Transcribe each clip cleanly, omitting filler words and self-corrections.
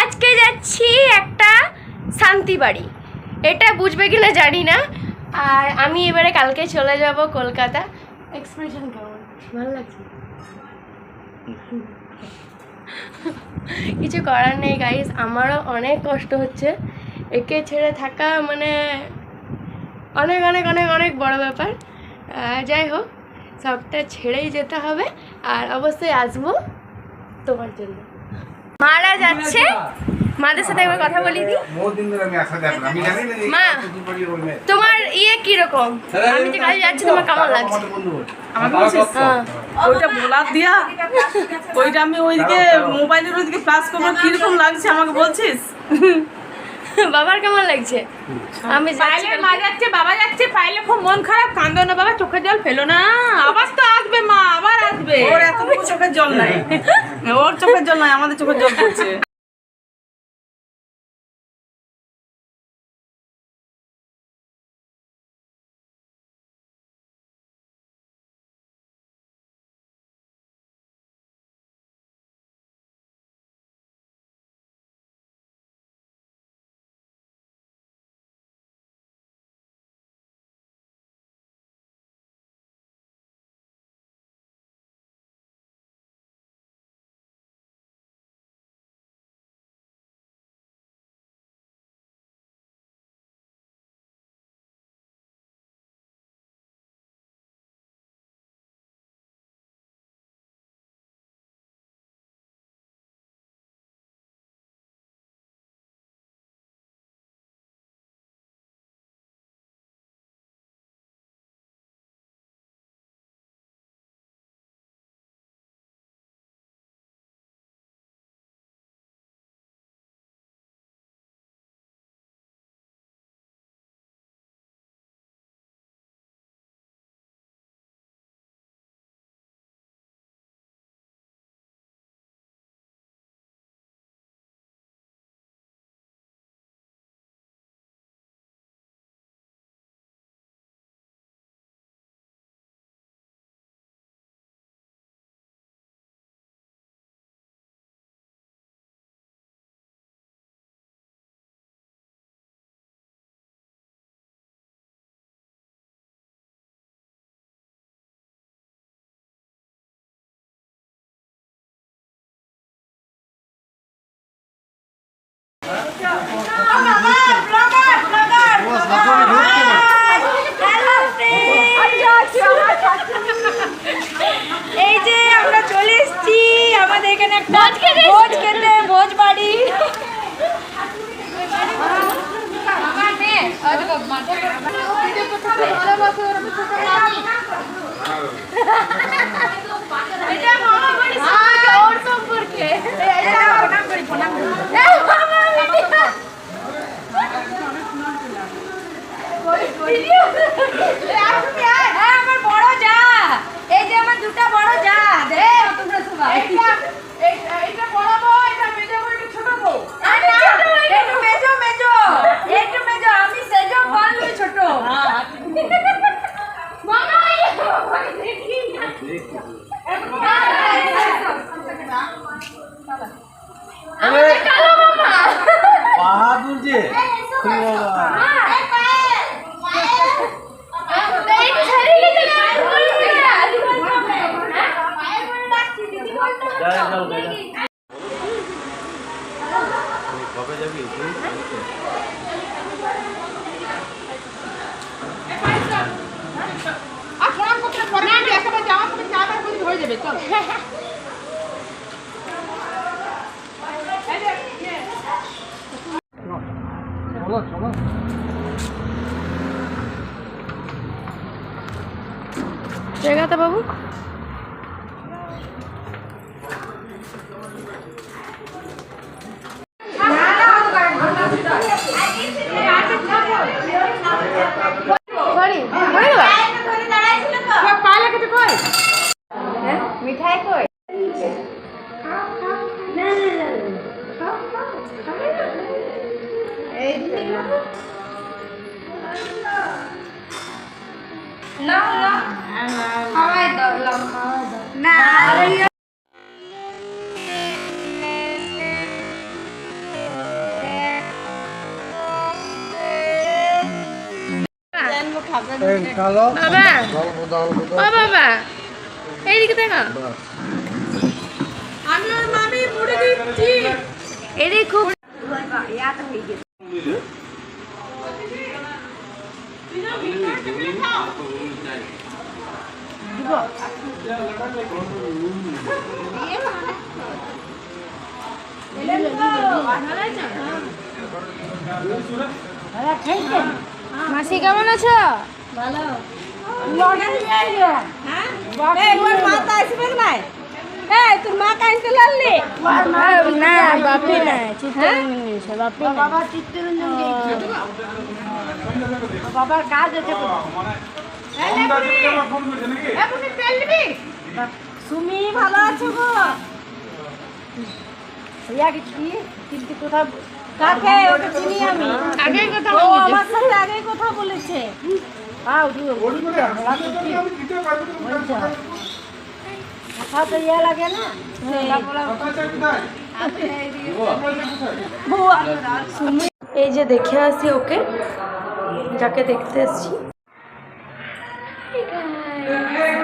আজকে যাচ্ছি একটা শান্তি বাড়ি, এটা বুঝবে কিনা জানি না। আর আমি এবারে কালকে চলে যাব কলকাতা। এক্সপ্রেশন কেমন? ভালো লাগছে? কিছু করার নেই গাইস, আমারও অনেক কষ্ট হচ্ছে। একে ছেড়ে থাকা মানে অনেক অনেক অনেক অনেক বড় ব্যাপার। যাই হোক, সবটা ছেড়েই যেতে হবে। আর অবশ্যই আসবো তোমার জন্য। মারা যাচ্ছে, মাদের সাথে একবার কথা বলি দি। মা, তোমার ইয়ে কিরকম? আমি যে কাজে যাচ্ছি, তোমার কেমন লাগছে? ওইটা বলার দিয়া ওইটা আমি ওইদিকে মোবাইলের ওইদিকে ক্লাস করবো, কিরকম লাগছে আমাকে বলছিস? বাবার কেমন লাগছে? আমি মা যাচ্ছে, বাবা যাচ্ছে, পাইলে খুব মন খারাপ। কান্দো না বাবা, চোখের জল ফেলো না, আবার তো আসবে মা, আবার আসবে। ওর এতটুকু চোখের জল নাই, ওর চোখের জল নাই, আমাদের চোখের জল পড়ছে। এই যে আমরা চলে এসেছি আমাদের এখানে একটা ভোজ খেতে, ভোজ বাড়ি। ওর সম্পর্কে আমার বড় যা, এই যে আমার দুটা বড় যা, এইটা বড় বউ, এটা মেজো বউ, এটা ছোট বউ। একটু মেজো মেজো, একটু মেজো, আমি সেজো বল, তুমি ছোট। বাহাদুর যে কবে যাবি হয়ে যাবে, চল। জায়গাটা বাবু মিঠাই কই? না খাওয়াই দাও, না বাবা ও বাবা এইদিকে দেখা আমি ওর মামি মুড়ি দিচ্ছি। এদিকে খুব মাসি কেমন আছো? তোর মা কাইতে লাগলি না বাপি না চিত্তরঞ্জন গেছে বাপি বাবা চিত্তরঞ্জন গেছে বাবার কাজ আছে সুমি ভালো আছো গো? কি কিন্তু কোথাও কাকে ওটা চিনি আমি। আগেই কথা ও বলছি আমার সাথে আগে কথা বলেছে। কথা তো ইয়া লাগে না এই যে দেখে আসি ওকে যাকে দেখতে এসছি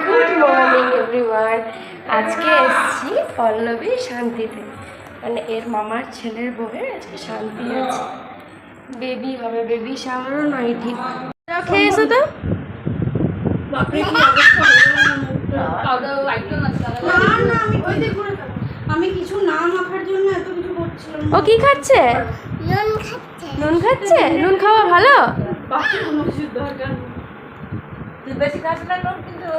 গুড মর্নিং এভরিওয়ান আজকে এসছি পল্লবী শান্তিতে মানে এর মামার ছেলের বউয়ের আজকে শান্তি আছে বেবি হবে বেবি শাওয়ারও নয় ঠিক খেয়ে এসো তো আমি কিছু না মাখার জন্য এত কিছু করছিলাম। ও কি খাচ্ছে নুন খাচ্ছে নুন খাওয়া ভালো তুই বেশি খাস না নুন কিন্তু।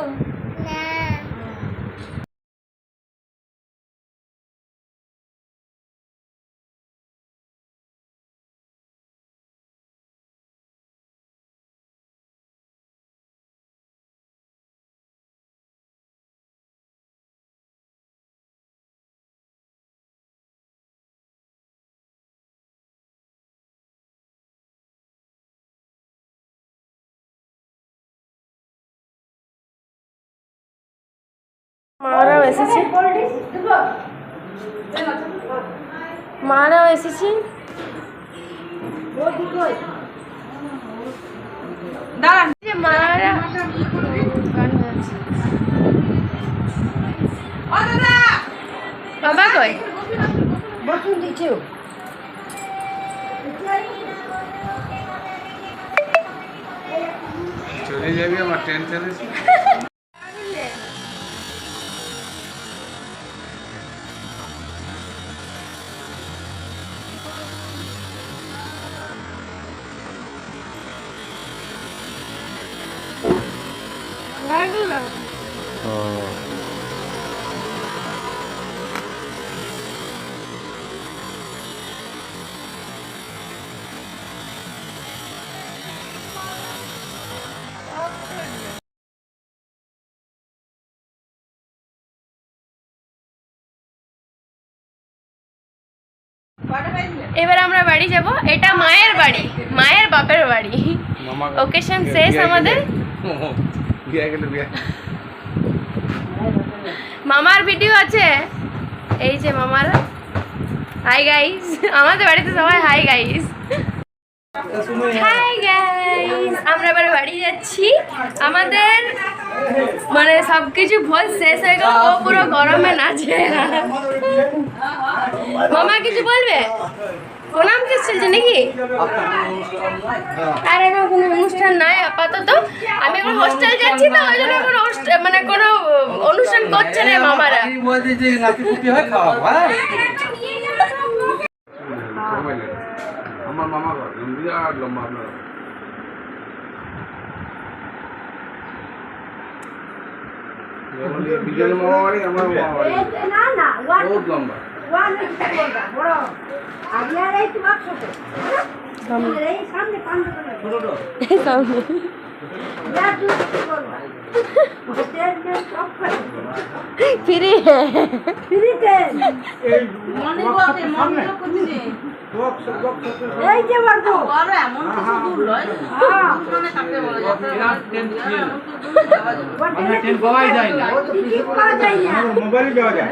মারাও এসেছে মারাও এসেছে দাঁড়ান যে মারা ও দাদা বাবা কই বসুন দিচ্ছ চলে যাবি আমার টেনশন আছে এবার আমরা বাড়ি যাব এটা মায়ের বাড়ি মায়ের বাপের বাড়ি ওকেশন শেষ আমাদের বিয়া গেল বিয়া মামার ভিডিও আছে এই যে মামারা হাই গাইস আমাদের বাড়িতে সবাই হাই গাইস হাই গাইস আমরা এবার বাড়ি যাচ্ছি আমাদের মানে সবকিছু ভোজ শেষ হয়ে গেল ও পুরো গরমে নাচে মামা কিছু বলবে প্রণাম কিস চলছে নাকি আর এখন কোনো অনুষ্ঠান নাই আপাতত আমি এখন হোস্টেল যাচ্ছি তো ওই জন্য কোনো মানে কোনো অনুষ্ঠান করছে না মামারা বলতে যে নাতি পুতি হয় খাওয়া আমার মামা বিরাট লম্বা আপনার বিজয় মামা বাড়ি আমার মামা বাড়ি বহুত লম্বা ফিরে এই যে বাড়বো এমন কিছু দূর নয় মানে কাকে বলা যায় ট্রেন পাওয়াই যায় না পাওয়া যায় না মোবাইলে পাওয়া যায়